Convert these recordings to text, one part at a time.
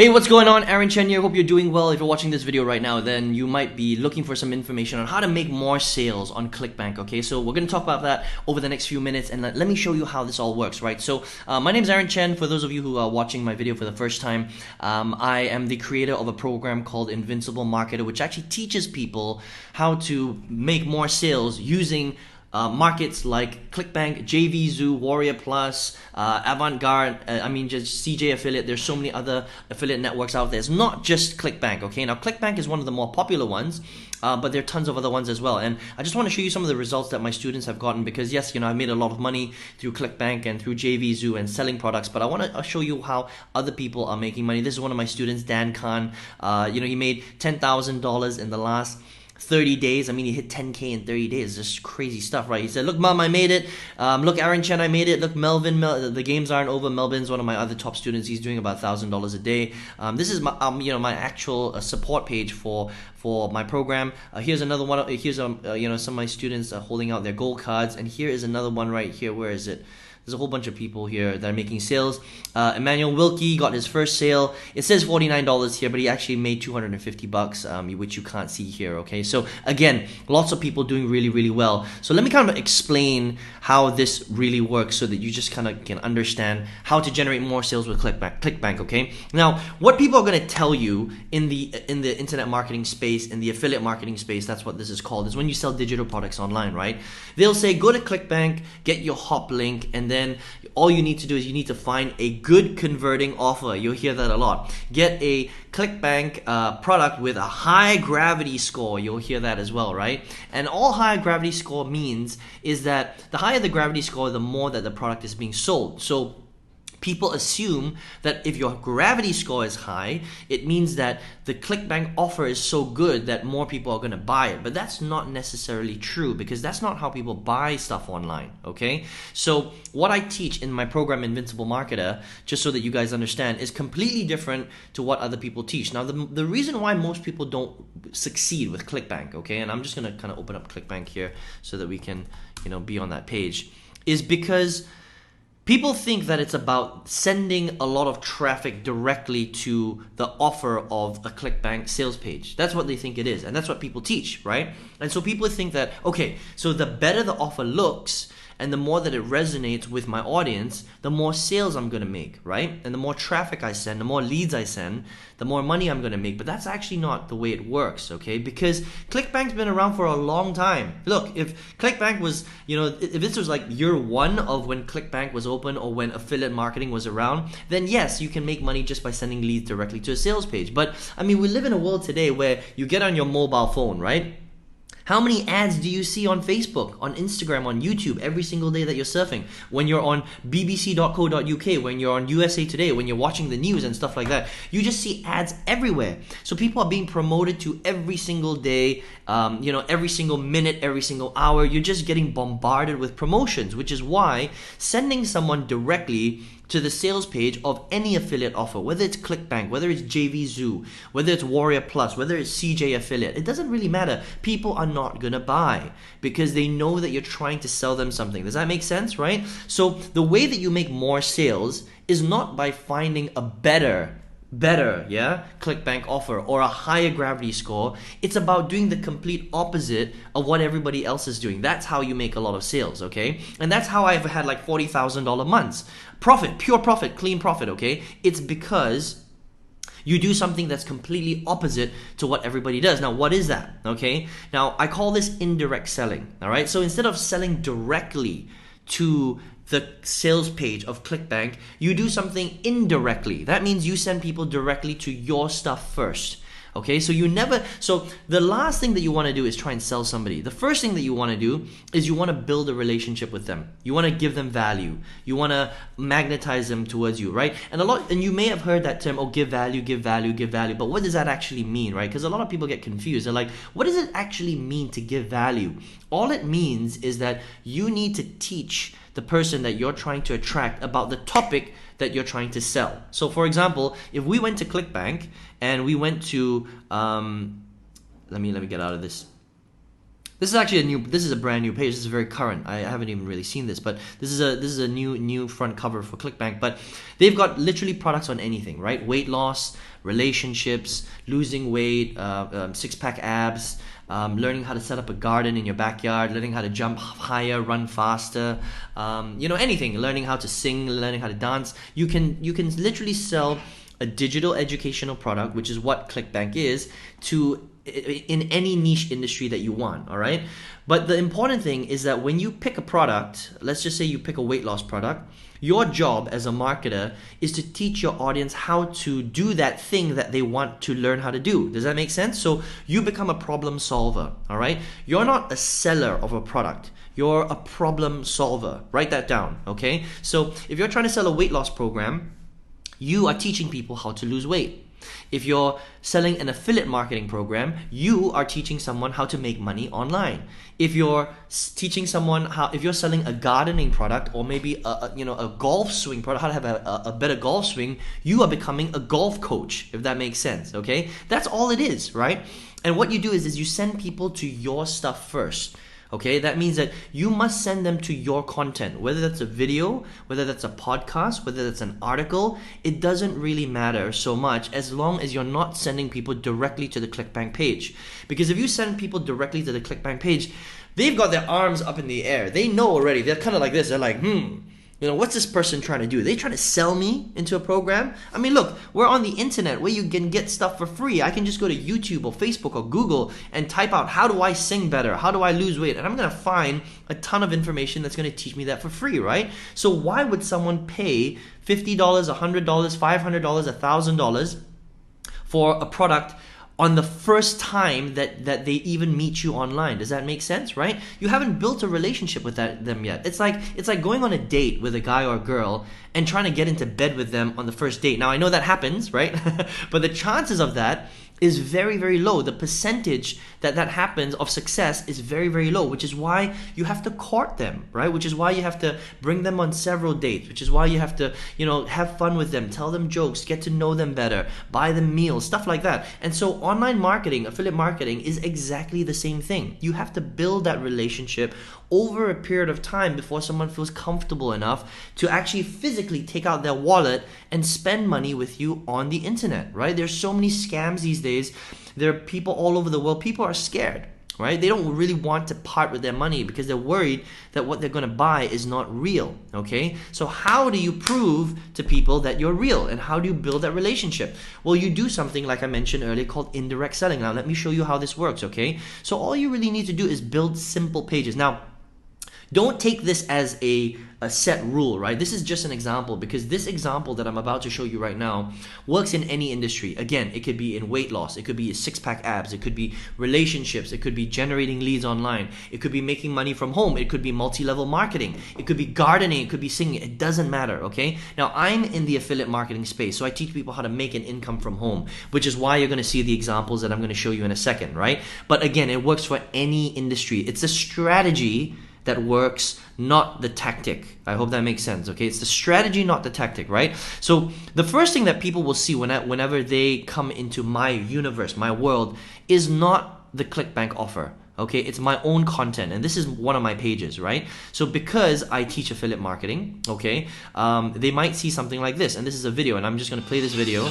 Hey, what's going on? Aaron Chen here. Hope you're doing well. If you're watching this video right now, then you might be looking for some information on how to make more sales on Clickbank, okay? So we're going to talk about that over the next few minutes, and let me show you how this all works, right? So my name is Aaron Chen. For those of you who are watching my video for the first time, I am the creator of a program called Invincible Marketer, which actually teaches people how to make more sales using markets like Clickbank, JVZoo, Warrior Plus, Avant-Garde, just CJ Affiliate. There's so many other affiliate networks out there. It's not just Clickbank, okay? Now, Clickbank is one of the more popular ones, but there are tons of other ones as well. And I just want to show you some of the results that my students have gotten because, yes, I've made a lot of money through Clickbank and through JVZoo and selling products, but I want to show you how other people are making money. This is one of my students, Dan Khan. He made $10,000 in the last 30 days. He hit 10K in 30 days. Just crazy stuff, right? He said, look, Mom, I made it. Look, Aaron Chen, I made it. Look, Melvin, the games aren't over. Melvin's one of my other top students. He's doing about $1,000 a day. This is my, my actual support page for my program. Here's another one. Here's some of my students holding out their gold cards. And here is another one right here. Where is it? There's a whole bunch of people here that are making sales. Emmanuel Wilkie got his first sale. It says $49 here, but he actually made $250, which you can't see here, okay? So again, lots of people doing really, really well. So let me kind of explain how this really works so that you just kind of can understand how to generate more sales with Clickbank, okay? Now, what people are going to tell you in the internet marketing space, in the affiliate marketing space, that's what this is called, is when you sell digital products online, right? They'll say, go to Clickbank, get your hop link, and then all you need to do is you need to find a good converting offer. You'll hear that a lot. Get a Clickbank product with a high gravity score. You'll hear that as well, right? And all high gravity score means is that the higher the gravity score, the more that the product is being sold. So people assume that if your gravity score is high, it means that the Clickbank offer is so good that more people are going to buy it. But that's not necessarily true because that's not how people buy stuff online, okay? So what I teach in my program Invincible Marketer, just so that you guys understand, is completely different to what other people teach. Now, the reason why most people don't succeed with Clickbank, okay, and I'm just going to kind of open up Clickbank here so that we can, be on that page, is because people think that it's about sending a lot of traffic directly to the offer of a Clickbank sales page. That's what they think it is, and that's what people teach, right? And so people think that, okay, so the better the offer looks and the more that it resonates with my audience, the more sales I'm going to make, right? And the more traffic I send, the more leads I send, the more money I'm going to make. But that's actually not the way it works, okay? Because Clickbank's been around for a long time. Look, if Clickbank was, if this was like year one of when Clickbank was open or when affiliate marketing was around, then yes, you can make money just by sending leads directly to a sales page. But we live in a world today where you get on your mobile phone, right? How many ads do you see on Facebook, on Instagram, on YouTube every single day that you're surfing? When you're on bbc.co.uk, when you're on USA Today, when you're watching the news and stuff like that, you just see ads everywhere. So people are being promoted to every single day, every single minute, every single hour. You're just getting bombarded with promotions, which is why sending someone directly to the sales page of any affiliate offer, whether it's Clickbank, whether it's JVZoo, whether it's Warrior Plus, whether it's CJ Affiliate, it doesn't really matter. People are not gonna buy because they know that you're trying to sell them something. Does that make sense, right? So the way that you make more sales is not by finding a better Clickbank offer or a higher gravity score. It's about doing the complete opposite of what everybody else is doing. That's how you make a lot of sales, okay? And that's how I've had like $40,000 months. Profit, pure profit, clean profit, okay? It's because you do something that's completely opposite to what everybody does. Now, what is that, okay? Now, I call this indirect selling, all right? So instead of selling directly to the sales page of Clickbank, you do something indirectly. That means you send people directly to your stuff first. Okay, so so the last thing that you want to do is try and sell somebody. The first thing that you want to do is you want to build a relationship with them. You want to give them value. You want to magnetize them towards you, right? And you may have heard that term, give value, give value, give value. But what does that actually mean, right? Because a lot of people get confused. They're like, what does it actually mean to give value? All it means is that you need to teach the person that you're trying to attract about the topic that you're trying to sell. So for example, if we went to Clickbank and we went to let me get out of this. This is actually this is a brand new page. This is very current. I haven't even really seen this, but this is a new front cover for Clickbank. But they've got literally products on anything, right? Weight loss, relationships, losing weight, six-pack abs, learning how to set up a garden in your backyard, learning how to jump higher, run faster, anything, learning how to sing, learning how to dance. You can literally sell a digital educational product, which is what Clickbank is, in any niche industry that you want, all right? But the important thing is that when you pick a product, let's just say you pick a weight loss product, your job as a marketer is to teach your audience how to do that thing that they want to learn how to do. Does that make sense? So you become a problem solver, all right? You're not a seller of a product. You're a problem solver. Write that down, okay? So if you're trying to sell a weight loss program, you are teaching people how to lose weight. If you're selling an affiliate marketing program, you are teaching someone how to make money online. If you're teaching someone if you're selling a gardening product, or maybe a golf swing product, how to have a better golf swing, you are becoming a golf coach, if that makes sense, okay? That's all it is, right? And what you do is you send people to your stuff first. Okay, that means that you must send them to your content, whether that's a video, whether that's a podcast, whether that's an article. It doesn't really matter so much as long as you're not sending people directly to the Clickbank page. Because if you send people directly to the Clickbank page, they've got their arms up in the air. They know already. They're kind of like this. They're like, what's this person trying to do? Are they trying to sell me into a program? I mean, look, we're on the internet where you can get stuff for free. I can just go to YouTube or Facebook or Google and type out, how do I sing better? How do I lose weight? And I'm going to find a ton of information that's going to teach me that for free, right? So why would someone pay $50, $100, $500, $1,000 for a product on the first time that they even meet you online? Does that make sense, right? You haven't built a relationship with them yet. It's like going on a date with a guy or a girl and trying to get into bed with them on the first date. Now, I know that happens, right? But the chances of that is very, very low. The percentage that happens of success is very, very low, which is why you have to court them, right? Which is why you have to bring them on several dates, which is why you have to, have fun with them, tell them jokes, get to know them better, buy them meals, stuff like that. And so online marketing, affiliate marketing is exactly the same thing. You have to build that relationship over a period of time before someone feels comfortable enough to actually physically take out their wallet and spend money with you on the internet, right? There's so many scams these days. There are people all over the world. People are scared, right? They don't really want to part with their money because they're worried that what they're going to buy is not real, okay? So how do you prove to people that you're real, and how do you build that relationship? Well, you do something like I mentioned earlier called indirect selling. Now, let me show you how this works, okay? So all you really need to do is build simple pages. Now, don't take this as a set rule, right? This is just an example, because this example that I'm about to show you right now works in any industry. Again, it could be in weight loss, it could be six-pack abs, it could be relationships, it could be generating leads online, it could be making money from home, it could be multi-level marketing, it could be gardening, it could be singing. It doesn't matter, okay? Now, I'm in the affiliate marketing space, so I teach people how to make an income from home, which is why you're going to see the examples that I'm going to show you in a second, right? But again, it works for any industry. It's a strategy that works, not the tactic. I hope that makes sense, okay? It's the strategy, not the tactic, right? So the first thing that people will see whenever they come into my universe, my world, is not the Clickbank offer, okay? It's my own content, and this is one of my pages, right? So because I teach affiliate marketing, okay, they might see something like this, and this is a video, and I'm just gonna play this video.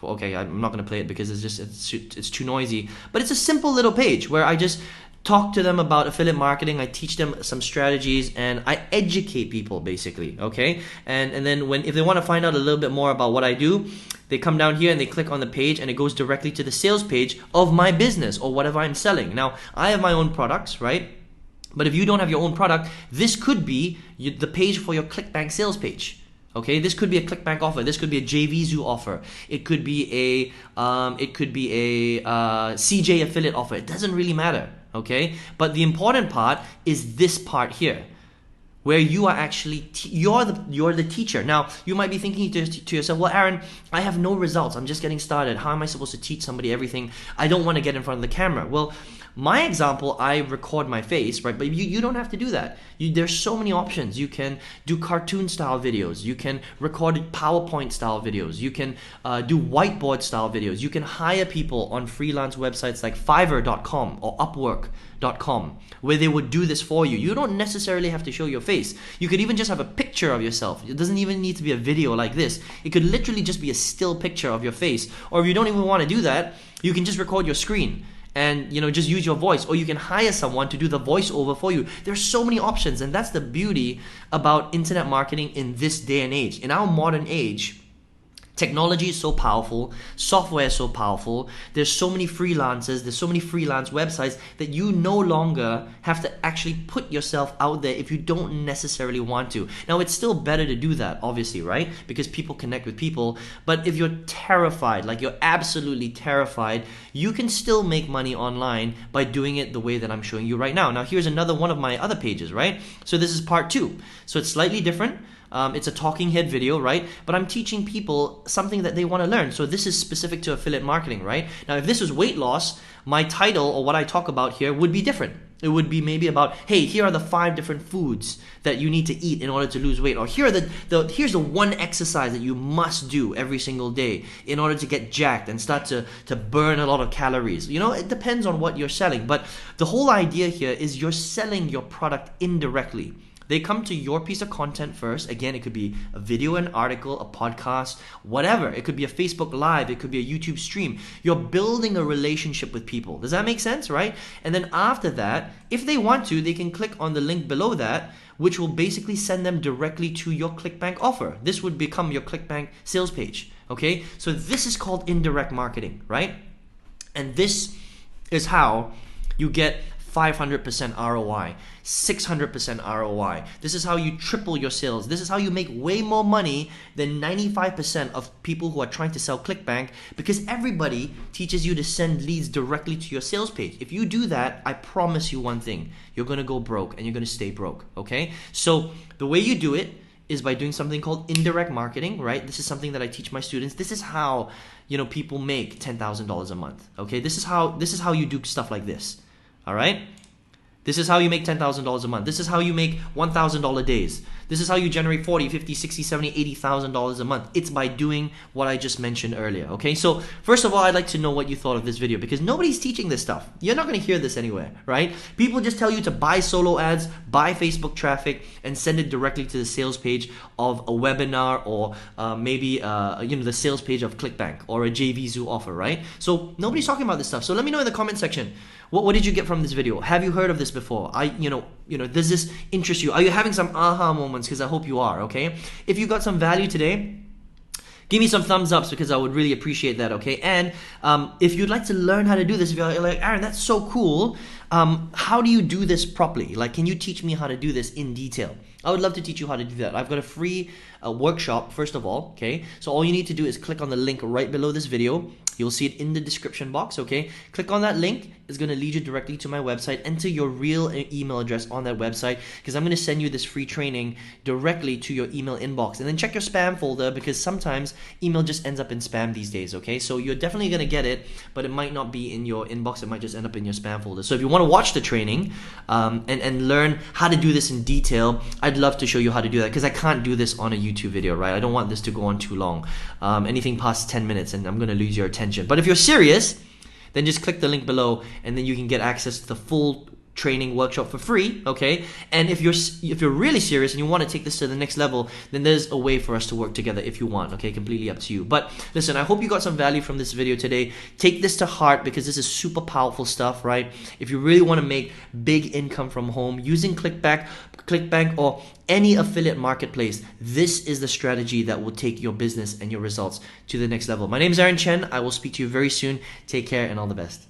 Okay, I'm not gonna play it because it's too noisy, but it's a simple little page where I just talk to them about affiliate marketing. I teach them some strategies and I educate people, basically, okay? And then if they want to find out a little bit more about what I do, they come down here and they click on the page and it goes directly to the sales page of my business or whatever I'm selling. Now, I have my own products, right? But if you don't have your own product, this could be the page for your Clickbank sales page. Okay, this could be a Clickbank offer. This could be a JVZoo offer. It could be a CJ affiliate offer. It doesn't really matter. Okay, but the important part is this part here. where you are actually you're the teacher. Now you might be thinking to yourself, well, Aaron, I have no results, I'm just getting started, how am I supposed to teach somebody everything? I don't want to get in front of the camera. Well, my example, I record my face, right? But you don't have to do that. There's so many options. You can do cartoon style videos. You can record PowerPoint style videos. You can do whiteboard style videos. You can hire people on freelance websites like Fiverr.com or Upwork.com where they would do this for you. You don't necessarily have to show your face. You could even just have a picture of yourself. It doesn't even need to be a video like this. It could literally just be a still picture of your face. Or if you don't even want to do that, you can just record your screen and just use your voice, or you can hire someone to do the voiceover for you. There's so many options, and that's the beauty about internet marketing in this day and age. In our modern age, technology is so powerful, software is so powerful, there's so many freelancers, there's so many freelance websites that you no longer have to actually put yourself out there if you don't necessarily want to. Now, it's still better to do that, obviously, right? Because people connect with people. But if you're terrified, like you're absolutely terrified, you can still make money online by doing it the way that I'm showing you right now. Now, here's another one of my other pages, right? So this is part 2. So it's slightly different. It's a talking head video, right? But I'm teaching people something that they want to learn. So this is specific to affiliate marketing, right? Now, if this was weight loss, my title or what I talk about here would be different. It would be maybe about, hey, here are the 5 different foods that you need to eat in order to lose weight. Or here are here's the one exercise that you must do every single day in order to get jacked and start to burn a lot of calories. It depends on what you're selling. But the whole idea here is you're selling your product indirectly. They come to your piece of content first. Again, it could be a video, an article, a podcast, whatever. It could be a Facebook Live. It could be a YouTube stream. You're building a relationship with people. Does that make sense, right? And then after that, if they want to, they can click on the link below that, which will basically send them directly to your Clickbank offer. This would become your Clickbank sales page, okay? So this is called indirect marketing, right? And this is how you get 500% ROI, 600% ROI. This is how you triple your sales. This is how you make way more money than 95% of people who are trying to sell Clickbank, because everybody teaches you to send leads directly to your sales page. If you do that, I promise you one thing, you're gonna go broke and you're gonna stay broke, okay? So the way you do it is by doing something called indirect marketing, right? This is something that I teach my students. This is how, people make $10,000 a month, okay? This is how you do stuff like this. All right? This is how you make $10,000 a month. This is how you make $1,000 days. This is how you generate $40, $50, $60, $70, $80,000 a month. It's by doing what I just mentioned earlier, okay? So first of all, I'd like to know what you thought of this video, because nobody's teaching this stuff. You're not going to hear this anywhere, right? People just tell you to buy solo ads, buy Facebook traffic, and send it directly to the sales page of a webinar, or maybe the sales page of Clickbank or a JVZoo offer, right? So nobody's talking about this stuff. So let me know in the comment section. What did you get from this video? Have you heard of this before? Does this interest you? Are you having some aha moments? Because I hope you are, okay? If you got some value today, give me some thumbs ups, because I would really appreciate that, okay? And if you'd like to learn how to do this, if you're like, Aaron, that's so cool, how do you do this properly? Like, can you teach me how to do this in detail? I would love to teach you how to do that. I've got a free workshop, first of all, okay? So all you need to do is click on the link right below this video. You'll see it in the description box, okay? Click on that link. It's going to lead you directly to my website. Enter your real email address on that website, because I'm going to send you this free training directly to your email inbox. And then check your spam folder, because sometimes email just ends up in spam these days, okay? So you're definitely going to get it, but it might not be in your inbox. It might just end up in your spam folder. So if you want to watch the training and learn how to do this in detail, I'd love to show you how to do that, because I can't do this on a YouTube video, right? I don't want this to go on too long. Anything past 10 minutes and I'm going to lose your attention. But if you're serious, then just click the link below, and then you can get access to the full training workshop for free, okay? And if you're really serious and you want to take this to the next level, then there's a way for us to work together if you want, okay? Completely up to you. But listen, I hope you got some value from this video today. Take this to heart, because this is super powerful stuff, right? If you really want to make big income from home using Clickbank or any affiliate marketplace, this is the strategy that will take your business and your results to the next level. My name is Aaron Chen. I will speak to you very soon. Take care and all the best.